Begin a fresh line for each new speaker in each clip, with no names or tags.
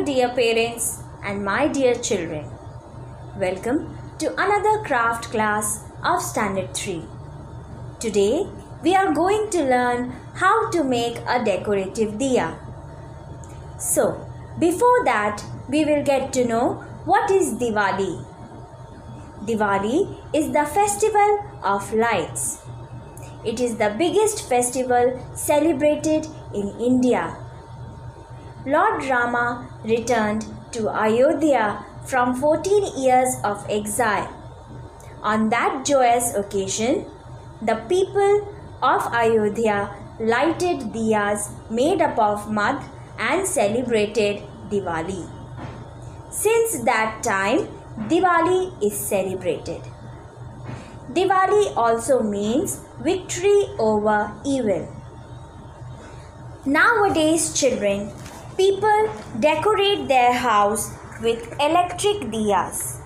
dear parents and my dear children. Welcome to another craft class of Standard 3. Today we are going to learn how to make a decorative diya. So, before that we will get to know what is Diwali. Diwali is the festival of lights. It is the biggest festival celebrated in India. Lord Rama returned to Ayodhya from 14 years of exile. On that joyous occasion, the people of Ayodhya lighted diyas made up of mud and celebrated Diwali. Since that time, Diwali is celebrated. Diwali also means victory over evil. Nowadays, children, people decorate their house with electric diyas.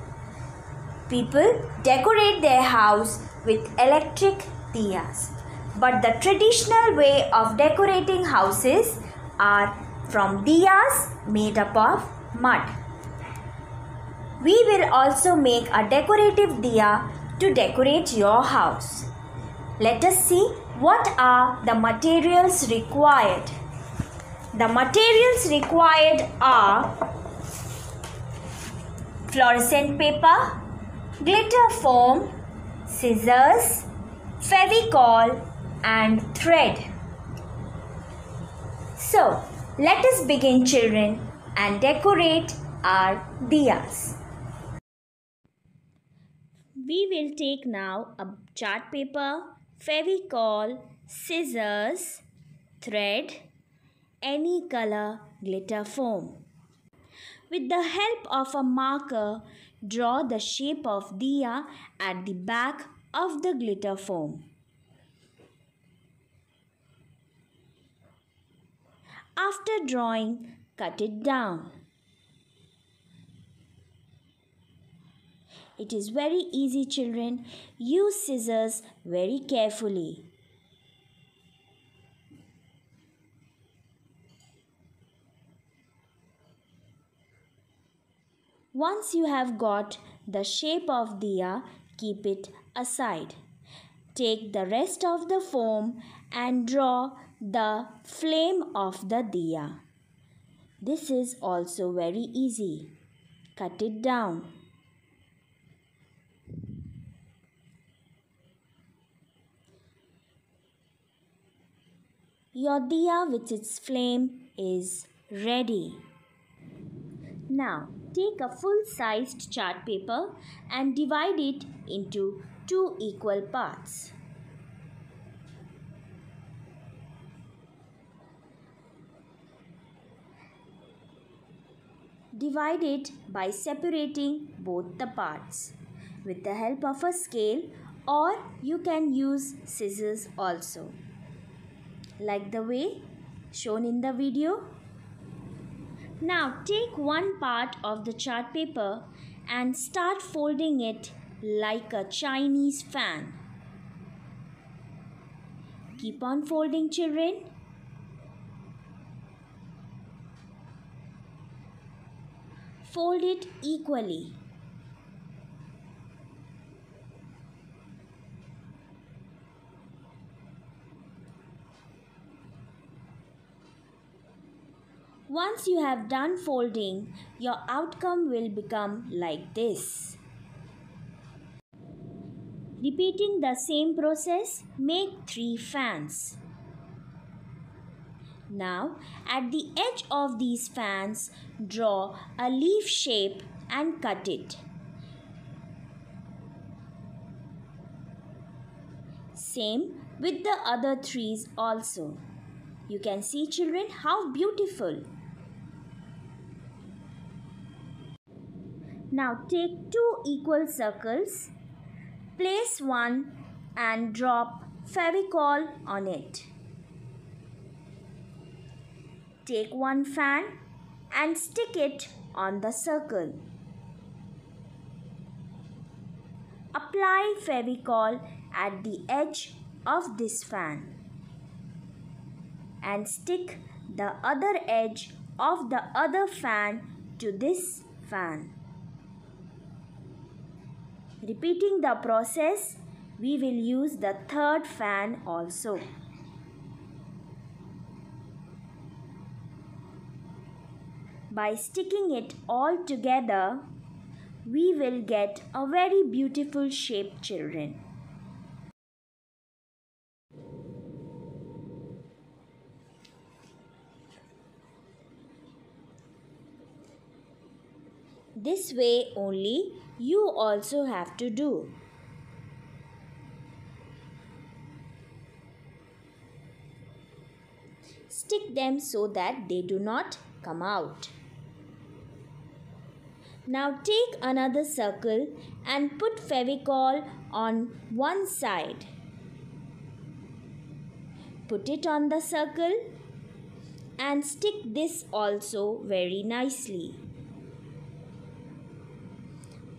But the traditional way of decorating houses are from diyas made up of mud. We will also make a decorative diya to decorate your house. Let us see what are the materials required. The materials required are fluorescent paper, glitter foam, scissors, Fevicol and thread. So, let us begin, children, and decorate our diyas. We will take now a chart paper, Fevicol, scissors, thread, any color glitter foam. With the help of a marker, draw the shape of diya at the back of the glitter foam. After drawing, cut it down. It is very easy, children. Use scissors very carefully. Once you have got the shape of diya, keep it aside. Take the rest of the foam and draw the flame of the diya. This is also very easy. Cut it down. Your diya with its flame is ready. Now, take a full-sized chart paper and divide it into 2 equal parts. Divide it by separating both the parts with the help of a scale, or you can use scissors also, like the way shown in the video. Now take one part of the chart paper and start folding it like a Chinese fan. Keep on folding, children. Fold it equally. Once you have done folding, your outcome will become like this. Repeating the same process, make 3 fans. Now, at the edge of these fans, draw a leaf shape and cut it. Same with the other 3s also. You can see, children, how beautiful. Now take 2 equal circles, place one and drop Fevicol on it. Take one fan and stick it on the circle. Apply Fevicol at the edge of this fan and stick the other edge of the other fan to this fan. Repeating the process, we will use the third fan also. By sticking it all together, we will get a very beautiful shape, children. This way only you also have to do. Stick them so that they do not come out. Now take another circle and put Fevicol on one side. Put it on the circle and stick this also very nicely.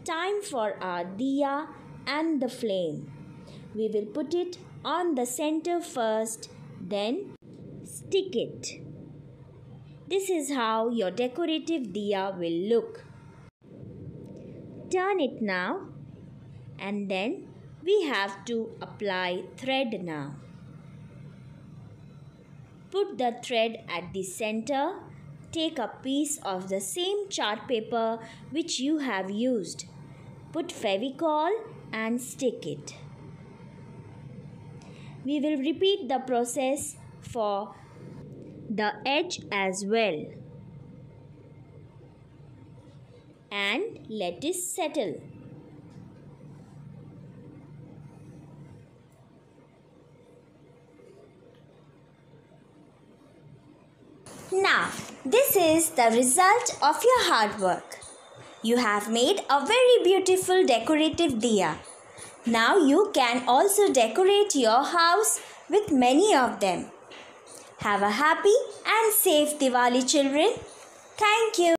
Time for our diya and the flame. We will put it on the center first, then stick it. This is how your decorative diya will look. Turn it now, and then we have to apply thread now. Put the thread at the center. Take a piece of the same chart paper which you have used. Put Fevicol and stick it. We will repeat the process for the edge as well. And let it settle. Now, this is the result of your hard work. You have made a very beautiful decorative diya. Now you can also decorate your house with many of them. Have a happy and safe Diwali, children. Thank you.